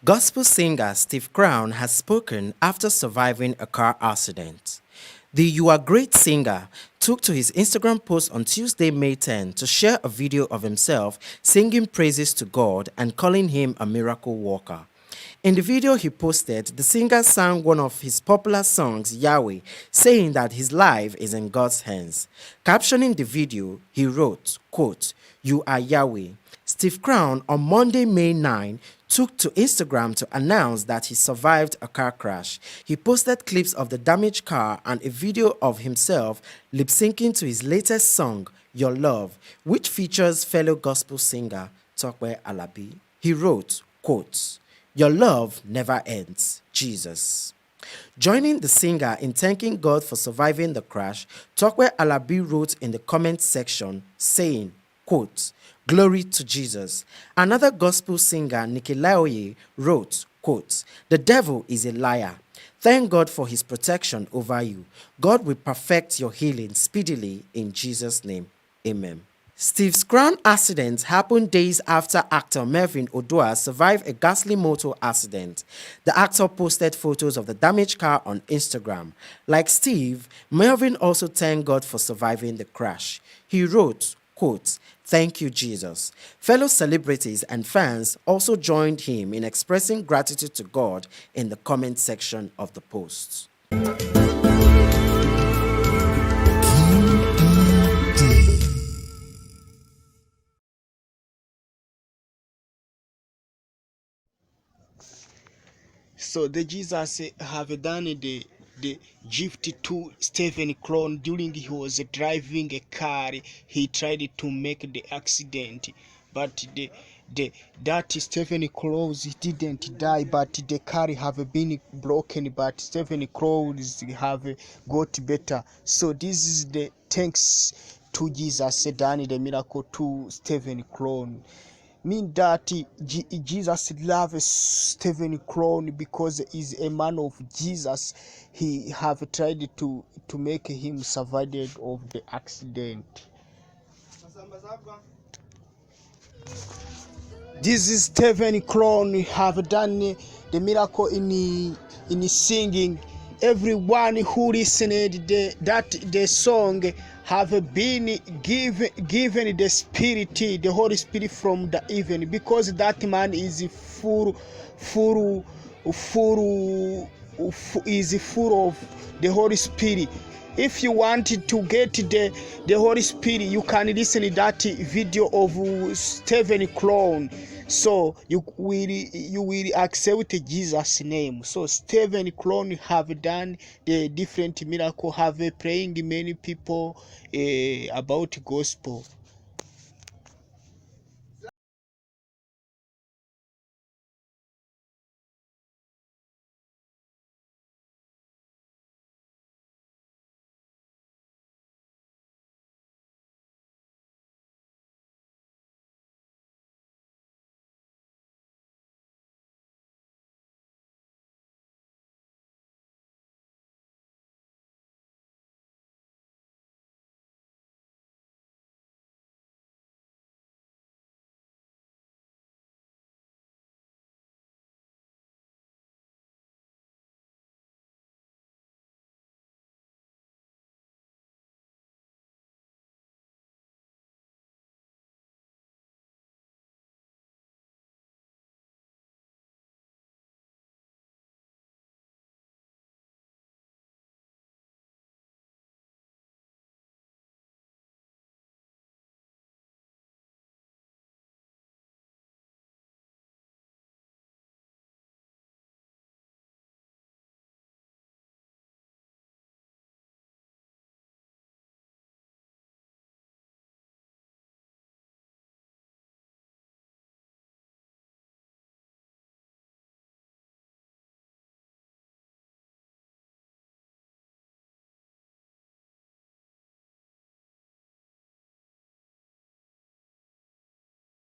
Gospel singer Steve Crown has spoken after surviving a car accident. The You Are Great singer took to his Instagram post on Tuesday, May 10 to share a video of himself singing praises to God and calling him a miracle worker. In the video he posted, the singer sang one of his popular songs, Yahweh, saying that his life is in God's hands. Captioning the video, he wrote, quote, "You are Yahweh." Steve Crown on Monday, May 9, took to Instagram to announce that he survived a car crash. He posted clips of the damaged car and a video of himself lip-syncing to his latest song, Your Love, which features fellow gospel singer Tokwe Alabi. He wrote, quote, "Your love never ends, Jesus." Joining the singer in thanking God for surviving the crash, Tokwe Alabi wrote in the comment section saying, quote, "Glory to Jesus." Another gospel singer, Nikilaoye, wrote, quote, "The devil is a liar. Thank God for his protection over you. God will perfect your healing speedily in Jesus' name. Amen. Steve's Crown accident happened days after actor Melvin Odoa survived a ghastly motor accident. The actor posted photos of the damaged car on Instagram. Like Steve, Melvin also thanked God for surviving the crash. He wrote, quote, "Thank you, Jesus." Fellow celebrities and fans also joined him in expressing gratitude to God in the comment section of the post. So the Jesus have done the gift to Stephen Crown during he was driving a car. He tried to make the accident, but that Stephen Crown didn't die, but the car have been broken. But Stephen Crown have got better. So this is the thanks to Jesus done the miracle to Stephen Crown. Mean that Jesus loves Stephen Crown because he's a man of Jesus. He have tried to make him survive of the accident. This is Stephen Crown have done the miracle in singing. Everyone who listened the song have been given the spirit, the Holy Spirit from the heaven, because that man is full is full of the Holy Spirit. If you want to get the Holy Spirit, you can listen to that video of Stephen Crown. So you will accept Jesus' name. So Stephen Crown have done the different miracle, have praying many people about gospel.